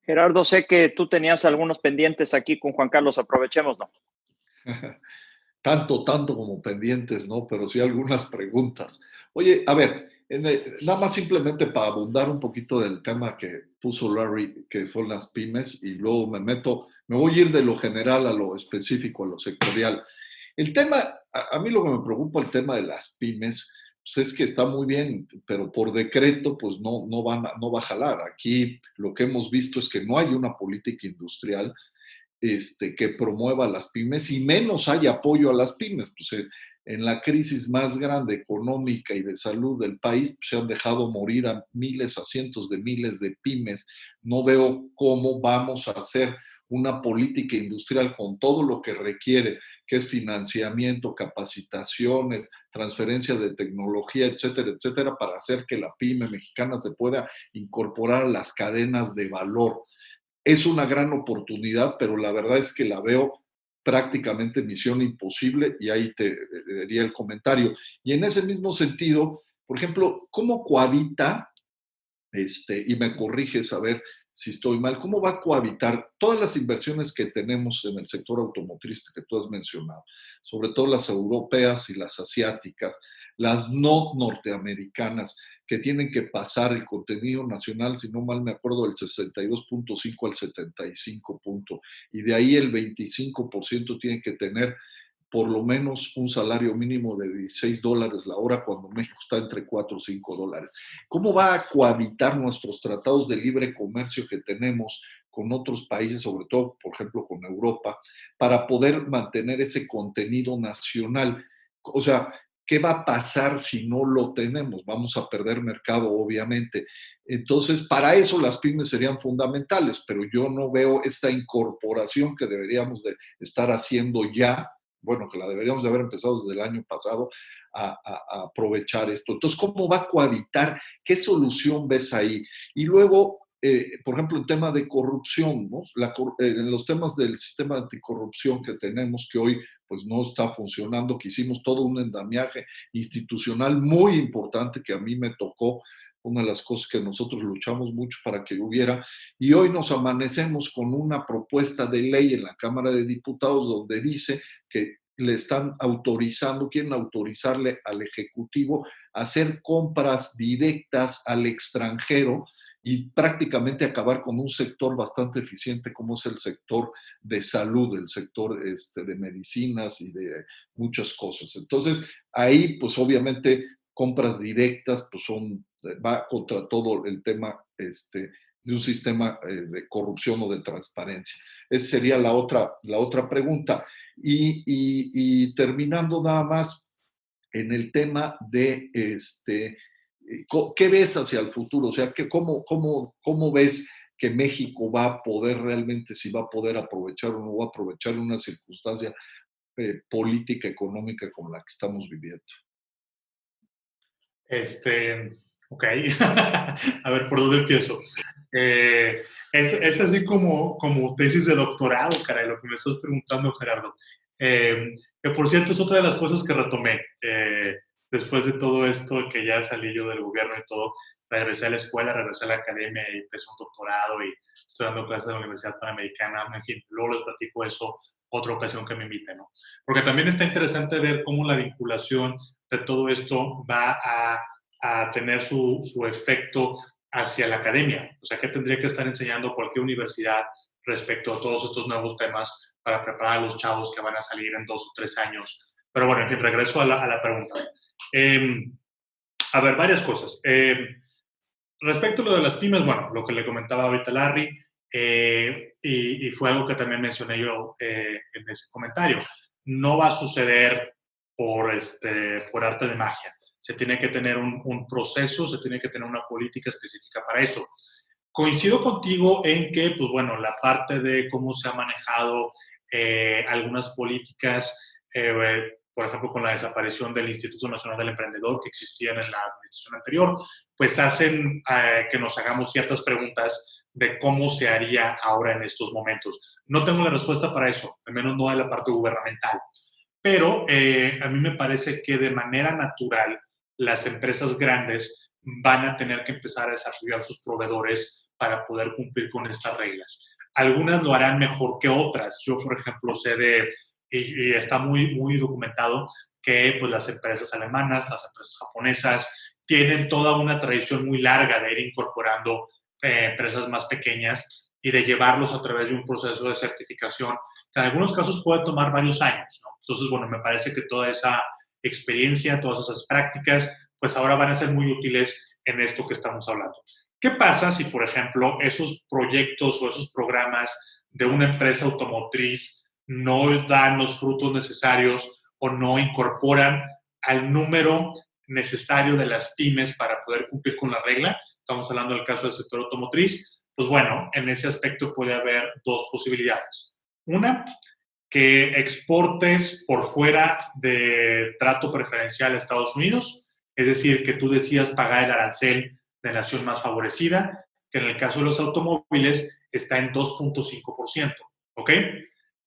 Gerardo, sé que tú tenías algunos pendientes aquí con Juan Carlos, aprovechemos, ¿no? Tanto como pendientes, ¿no? Pero sí algunas preguntas. Oye, a ver, nada más simplemente para abundar un poquito del tema que puso Larry, que son las pymes, y luego me voy a ir de lo general a lo específico, a lo sectorial. El tema, a mí lo que me preocupa el tema de las pymes, pues es que está muy bien, pero por decreto, pues no va a jalar. Aquí lo que hemos visto es que no hay una política industrial que promueva a las pymes y menos hay apoyo a las pymes. Pues en la crisis más grande económica y de salud del país, pues se han dejado morir a miles, a cientos de miles de pymes. No veo cómo vamos a hacer una política industrial con todo lo que requiere, que es financiamiento, capacitaciones, transferencia de tecnología, etcétera, etcétera, para hacer que la pyme mexicana se pueda incorporar a las cadenas de valor. Es una gran oportunidad, pero la verdad es que la veo prácticamente misión imposible y ahí te daría el comentario. Y en ese mismo sentido, por ejemplo, ¿cómo cohabita, y me corriges a ver si estoy mal, cómo va a cohabitar todas las inversiones que tenemos en el sector automotriz que tú has mencionado, sobre todo las europeas y las asiáticas, las no norteamericanas, que tienen que pasar el contenido nacional, si no mal me acuerdo, del 62.5 al 75 punto, y de ahí el 25% tiene que tener por lo menos un salario mínimo de $16 la hora cuando México está entre 4 o 5 dólares. ¿Cómo va a cohabitar nuestros tratados de libre comercio que tenemos con otros países, sobre todo, por ejemplo, con Europa, para poder mantener ese contenido nacional? O sea, ¿qué va a pasar si no lo tenemos? Vamos a perder mercado, obviamente. Entonces, para eso las pymes serían fundamentales, pero yo no veo esta incorporación que deberíamos de estar haciendo ya, bueno, que la deberíamos de haber empezado desde el año pasado, a aprovechar esto. Entonces, ¿cómo va a cohabitar? ¿Qué solución ves ahí? Y luego, por ejemplo, el tema de corrupción, ¿no? En los temas del sistema anticorrupción que tenemos, que hoy pues no está funcionando, que hicimos todo un andamiaje institucional muy importante que a mí me tocó, una de las cosas que nosotros luchamos mucho para que hubiera, y hoy nos amanecemos con una propuesta de ley en la Cámara de Diputados donde dice que le están autorizando, quieren autorizarle al Ejecutivo a hacer compras directas al extranjero y prácticamente acabar con un sector bastante eficiente como es el sector de salud, el sector de medicinas y de muchas cosas. Entonces, ahí pues obviamente compras directas pues va contra todo el tema de un sistema de corrupción o de transparencia. Esa sería la otra pregunta. Y terminando nada más en el tema de ¿qué ves hacia el futuro? O sea, ¿cómo ves que México va a poder realmente, si va a poder aprovechar o no va a aprovechar una circunstancia política, económica como la que estamos viviendo? Ok. A ver, ¿por dónde empiezo? Es así como tesis de doctorado, caray, lo que me estás preguntando, Gerardo. Que por cierto es otra de las cosas que retomé. Después de todo esto, que ya salí yo del gobierno y todo, regresé a la escuela, regresé a la academia y empecé un doctorado y estoy dando clases en la Universidad Panamericana. En fin, luego les platico eso otra ocasión que me inviten, ¿no? Porque también está interesante ver cómo la vinculación de todo esto va a tener su efecto hacia la academia. O sea, ¿qué tendría que estar enseñando cualquier universidad respecto a todos estos nuevos temas para preparar a los chavos que van a salir en 2 o 3 años? Pero bueno, en fin, regreso a la pregunta. A ver, varias cosas. Respecto a lo de las pymes, bueno, lo que le comentaba ahorita Larry, y fue algo que también mencioné yo en ese comentario. No va a suceder por arte de magia. Se tiene que tener un proceso, se tiene que tener una política específica para eso. Coincido contigo en que, pues bueno, la parte de cómo se ha manejado algunas políticas, por ejemplo, con la desaparición del Instituto Nacional del Emprendedor que existían en la administración anterior, pues hacen que nos hagamos ciertas preguntas de cómo se haría ahora en estos momentos. No tengo la respuesta para eso, al menos no de la parte gubernamental. Pero a mí me parece que de manera natural las empresas grandes van a tener que empezar a desarrollar sus proveedores para poder cumplir con estas reglas. Algunas lo harán mejor que otras. Yo, por ejemplo, sé y está muy, muy documentado, que pues, las empresas alemanas, las empresas japonesas, tienen toda una tradición muy larga de ir incorporando empresas más pequeñas y de llevarlos a través de un proceso de certificación que en algunos casos puede tomar varios años, ¿no? Entonces, bueno, me parece que toda esa experiencia, todas esas prácticas, pues ahora van a ser muy útiles en esto que estamos hablando. ¿Qué pasa si, por ejemplo, esos proyectos o esos programas de una empresa automotriz no dan los frutos necesarios o no incorporan al número necesario de las pymes para poder cumplir con la regla? Estamos hablando del caso del sector automotriz. Pues bueno, en ese aspecto puede haber 2 posibilidades. Una, que exportes por fuera de trato preferencial a Estados Unidos, es decir, que tú decidas pagar el arancel de nación más favorecida, que en el caso de los automóviles está en 2.5%, ¿ok?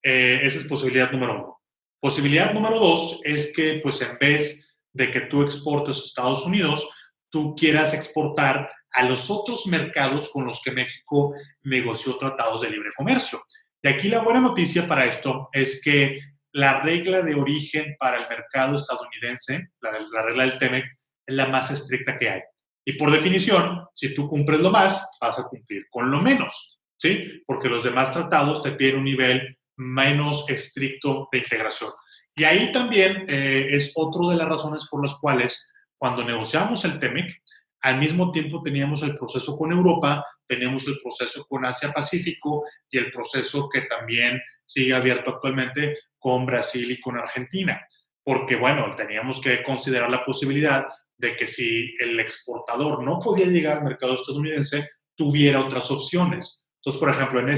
Esa es posibilidad número 1. Posibilidad número 2 es que, pues, en vez de que tú exportes a Estados Unidos, tú quieras exportar a los otros mercados con los que México negoció tratados de libre comercio. Y aquí la buena noticia para esto es que la regla de origen para el mercado estadounidense, la regla del TEMEC, es la más estricta que hay. Y por definición, si tú cumples lo más, vas a cumplir con lo menos, ¿sí? Porque los demás tratados te piden un nivel menos estricto de integración. Y ahí también es otra de las razones por las cuales cuando negociamos el TEMEC, al mismo tiempo teníamos el proceso con Europa, teníamos el proceso con Asia-Pacífico y el proceso que también sigue abierto actualmente con Brasil y con Argentina. Porque, bueno, teníamos que considerar la posibilidad de que si el exportador no podía llegar al mercado estadounidense, tuviera otras opciones. Entonces, por ejemplo, en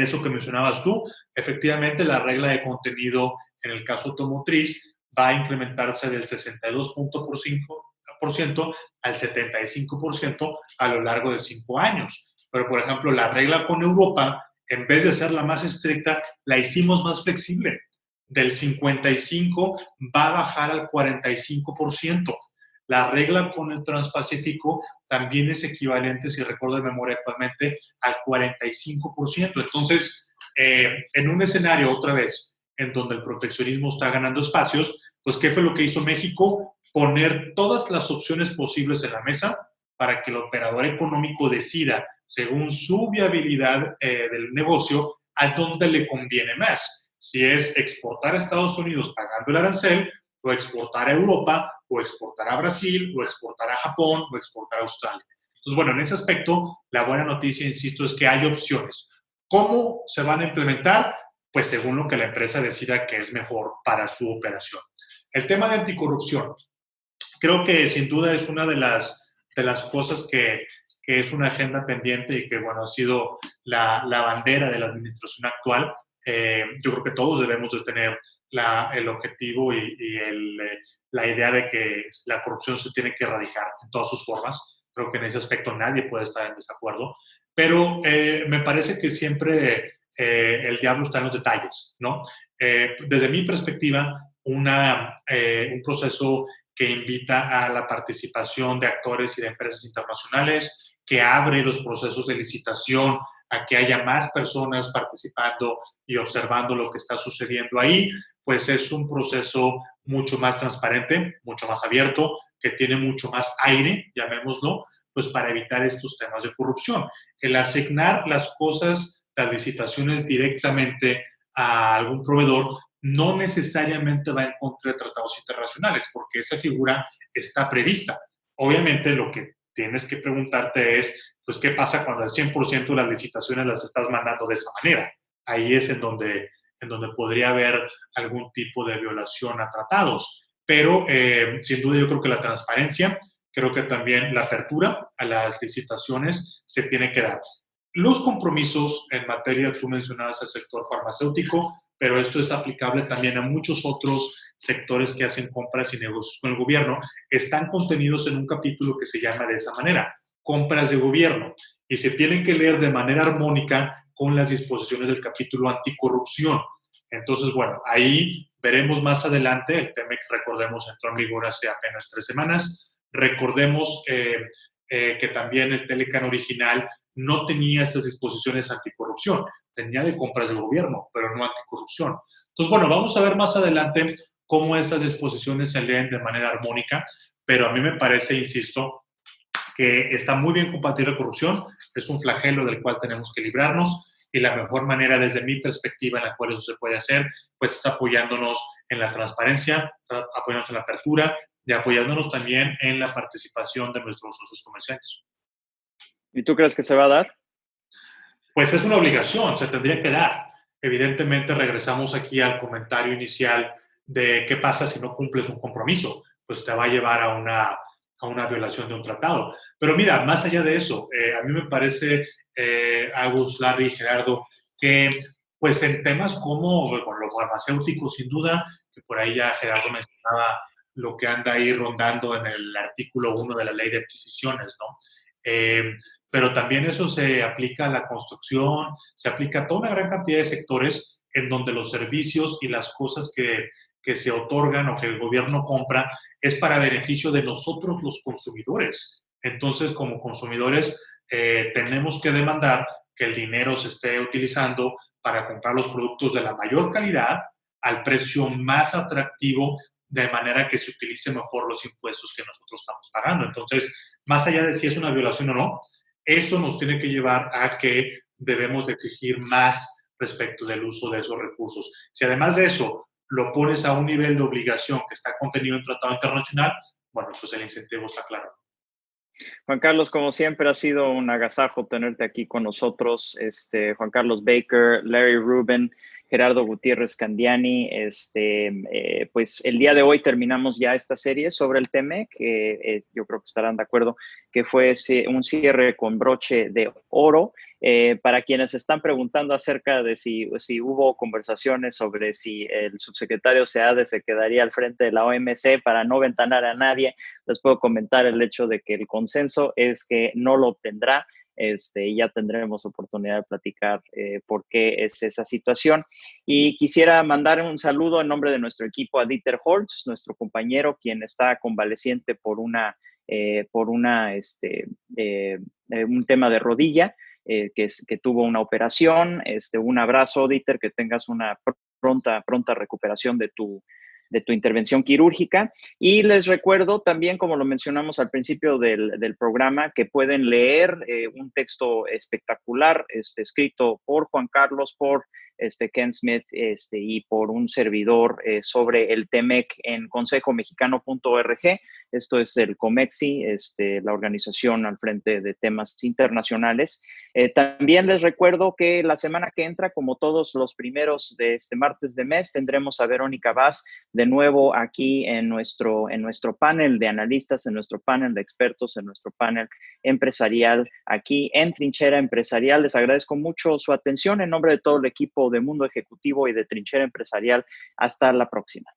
eso que mencionabas tú, efectivamente la regla de contenido en el caso automotriz va a incrementarse del 62% al 75% a lo largo de 5 años. Pero, por ejemplo, la regla con Europa, en vez de ser la más estricta, la hicimos más flexible. Del 55% va a bajar al 45%. La regla con el Transpacífico también es equivalente, si recuerdo de memoria actualmente, al 45%. Entonces, en un escenario, otra vez, en donde el proteccionismo está ganando espacios, pues, ¿qué fue lo que hizo México? Poner todas las opciones posibles en la mesa para que el operador económico decida, según su viabilidad del negocio, a dónde le conviene más. Si es exportar a Estados Unidos pagando el arancel, o exportar a Europa, o exportar a Brasil, o exportar a Japón, o exportar a Australia. Entonces, bueno, en ese aspecto, la buena noticia, insisto, es que hay opciones. ¿Cómo se van a implementar? Pues según lo que la empresa decida que es mejor para su operación. El tema de anticorrupción, creo que sin duda es una de las cosas que es una agenda pendiente y que, bueno, ha sido la bandera de la administración actual. Yo creo que todos debemos de tener el objetivo y la idea de que la corrupción se tiene que erradicar en todas sus formas. Creo que en ese aspecto nadie puede estar en desacuerdo, pero me parece que siempre el diablo está en los detalles, ¿no? Desde mi perspectiva, un proceso que invita a la participación de actores y de empresas internacionales, que abre los procesos de licitación a que haya más personas participando y observando lo que está sucediendo ahí, pues es un proceso mucho más transparente, mucho más abierto, que tiene mucho más aire, llamémoslo, pues para evitar estos temas de corrupción. El asignar las cosas, las licitaciones directamente a algún proveedor no necesariamente va en contra de tratados internacionales, porque esa figura está prevista. Obviamente lo que tienes que preguntarte es, pues, ¿qué pasa cuando el 100% de las licitaciones las estás mandando de esa manera? Ahí es en donde podría haber algún tipo de violación a tratados. Pero, sin duda, yo creo que la transparencia, creo que también la apertura a las licitaciones se tiene que dar. Los compromisos en materia, tú mencionabas el sector farmacéutico, pero esto es aplicable también a muchos otros sectores que hacen compras y negocios con el gobierno, están contenidos en un capítulo que se llama de esa manera, compras de gobierno, y se tienen que leer de manera armónica con las disposiciones del capítulo anticorrupción. Entonces, bueno, ahí veremos más adelante, el TEMEC, recordemos, entró en vigor hace apenas 3 semanas, recordemos que también el Telecan original no tenía estas disposiciones anticorrupción, tenía de compras de gobierno, pero no anticorrupción. Entonces, bueno, vamos a ver más adelante cómo estas disposiciones se leen de manera armónica, pero a mí me parece, insisto, que está muy bien combatir la corrupción, es un flagelo del cual tenemos que librarnos, y la mejor manera, desde mi perspectiva, en la cual eso se puede hacer, pues es apoyándonos en la transparencia, apoyándonos en la apertura y apoyándonos también en la participación de nuestros socios comerciales. ¿Y tú crees que se va a dar? Pues es una obligación, se tendría que dar. Evidentemente, regresamos aquí al comentario inicial de qué pasa si no cumples un compromiso, pues te va a llevar a una violación de un tratado. Pero mira, más allá de eso, a mí me parece, Agus, Larry, Gerardo, que pues en temas como bueno, los farmacéuticos, sin duda, que por ahí ya Gerardo mencionaba lo que anda ahí rondando en el artículo 1 de la ley de adquisiciones, ¿no? Pero también eso se aplica a la construcción, se aplica a toda una gran cantidad de sectores en donde los servicios y las cosas que se otorgan o que el gobierno compra es para beneficio de nosotros los consumidores. Entonces, como consumidores, tenemos que demandar que el dinero se esté utilizando para comprar los productos de la mayor calidad al precio más atractivo, de manera que se utilice mejor los impuestos que nosotros estamos pagando. Entonces, más allá de si es una violación o no, eso nos tiene que llevar a que debemos de exigir más respecto del uso de esos recursos. Si además de eso lo pones a un nivel de obligación que está contenido en tratado internacional, bueno, pues el incentivo está claro. Juan Carlos, como siempre, ha sido un agasajo tenerte aquí con nosotros. Juan Carlos Baker, Larry Rubin, Gerardo Gutiérrez Candiani. Pues el día de hoy terminamos ya esta serie sobre el TEMEC, que yo creo que estarán de acuerdo que fue un cierre con broche de oro. Para quienes están preguntando acerca de si hubo conversaciones sobre si el subsecretario Seade se quedaría al frente de la OMC para no ventanar a nadie, les puedo comentar el hecho de que el consenso es que no lo obtendrá. Ya tendremos oportunidad de platicar por qué es esa situación. Y quisiera mandar un saludo en nombre de nuestro equipo a Dieter Holtz, nuestro compañero, quien está convaleciente por un tema de rodilla. Que tuvo una operación. Un abrazo, Dieter, que tengas una pronta recuperación de tu tu intervención quirúrgica. Y les recuerdo también, como lo mencionamos al principio del programa, que pueden leer un texto espectacular escrito por Juan Carlos, por Ken Smith y por un servidor sobre el TEMEC en consejomexicano.org. Esto es el COMEXI, la organización al frente de temas internacionales. También les recuerdo que la semana que entra, como todos los primeros de este martes de mes, tendremos a Verónica Vaz de nuevo aquí en nuestro panel de analistas, en nuestro panel de expertos, en nuestro panel empresarial aquí en Trinchera Empresarial. Les agradezco mucho su atención en nombre de todo el equipo de Mundo Ejecutivo y de Trinchera Empresarial. Hasta la próxima.